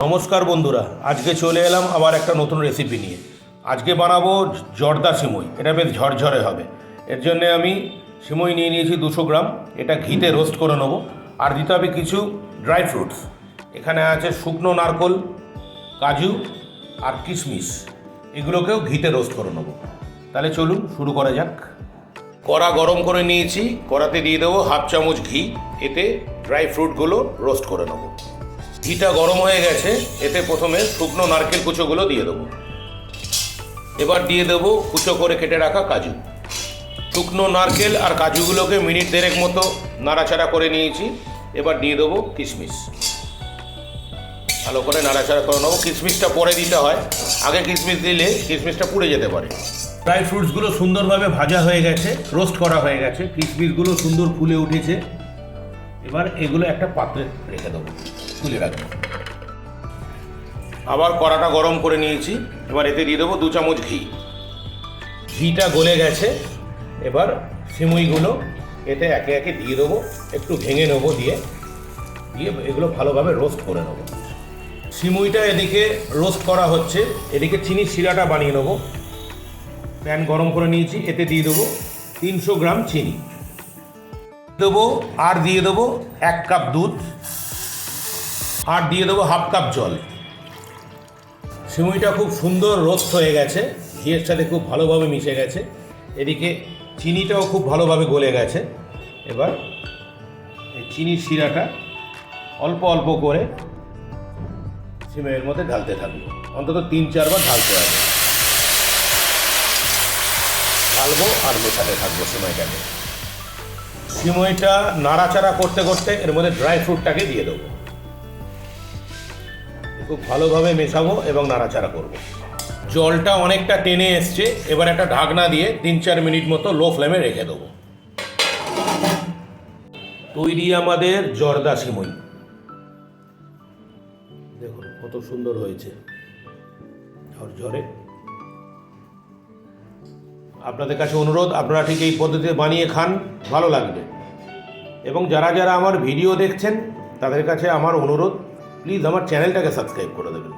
নমস্কার বন্ধুরা, আজকে চলে এলাম আবার একটা নতুন রেসিপি নিয়ে। আজকে বানাবো জর্দা সিমুই। এটা বেশ ঝরঝরে হবে। এর জন্য আমি সিমুই নিয়ে নিয়েছি 200 গ্রাম। এটা ঘিতে রোস্ট করে নেবো। আর দিতে হবে কিছু ড্রাই ফ্রুটস। এখানে আছে শুকনো নারকোল, কাজু আর কিশমিশ। এগুলোকেও ঘিতে রোস্ট করে নেবো। তাহলে চলুন শুরু করা যাক। কড়া গরম করে নিয়েছি, কড়াতে দিয়ে দেবো 1/2 চামচ ঘি। এতে ড্রাই ফ্রুটগুলো রোস্ট করে নেবো। ঘিটা গরম হয়ে গেছে, এতে প্রথমে শুকনো নারকেল কুচোগুলো দিয়ে দেবো। এবার দিয়ে দেবো কুচো করে কেটে রাখা কাজু। শুকনো নারকেল আর কাজুগুলোকে মিনিট দেড়েক মতো নাড়াচাড়া করে নিয়েছি। এবার দিয়ে দেবো কিশমিশ। ভালো করে নাড়াচাড়া করে নেবো। কিশমিশটা পরে দিতে হয়, আগে কিশমিশ দিলে কিশমিশটা পুড়ে যেতে পারে। ড্রাই ফ্রুটসগুলো সুন্দরভাবে ভাজা হয়ে গেছে, রোস্ট করা হয়ে গেছে, কিশমিশগুলো সুন্দর ফুলে উঠেছে। এবার এগুলো একটা পাত্রে রেখে দেবো, তুলে রাখবো। আবার কড়াটা গরম করে নিয়েছি। এবার এতে দিয়ে দেবো 2 চামচ ঘি। ঘিটা গলে গেছে। এবার সিমুইগুলো এতে একে একে দিয়ে দেবো, একটু ভেঙে নেবো, দিয়ে এগুলো ভালোভাবে রোস্ট করে নেবো। সিমুইটা এদিকে রোস্ট করা হচ্ছে, এদিকে চিনির শিরাটা বানিয়ে নেবো। প্যান গরম করে নিয়েছি, এতে দিয়ে দেবো 300 গ্রাম চিনি দেবো, আর দিয়ে দেবো 1 কাপ দুধ, আর দিয়ে দেবো 1/2 কাপ জল। সিমুইটা খুব সুন্দর রোস্ট হয়ে গেছে, ঘিয়ের সাথে খুব ভালোভাবে মিশে গেছে। এদিকে চিনিটাও খুব ভালোভাবে গলে গেছে। এবার এই চিনির শিরাটা অল্প অল্প করে সিমুইয়ের মধ্যে ঢালতে থাকবো। অন্তত 3-4 বার ঢালতে হবে। ঢালবো আর মেশাতে থাকবো সিমুইটাকে। সিমুইটা নাড়াচাড়া করতে করতে এর মধ্যে ড্রাই ফ্রুটটাকে দিয়ে দেবো। খুব ভালোভাবে মেশাবো এবং নাড়াচাড়া করব। জলটা অনেকটা টেনে এসছে। এবার একটা ঢাকনা দিয়ে 3-4 মিনিট মতো লো ফ্লেমে রেখে দেবো। তৈরি আমাদের জর্দা সিমুই। দেখুন কত সুন্দর হয়েছে, ঝরঝরে। আপনাদের কাছে অনুরোধ, আপনারা ঠিক এই পদ্ধতিতে বানিয়ে খান, ভালো লাগবে। এবং যারা যারা আমার ভিডিও দেখছেন তাদের কাছে আমার অনুরোধ, প্লিজ আমার চ্যানেলটাকে সাবস্ক্রাইব করে দেবেন।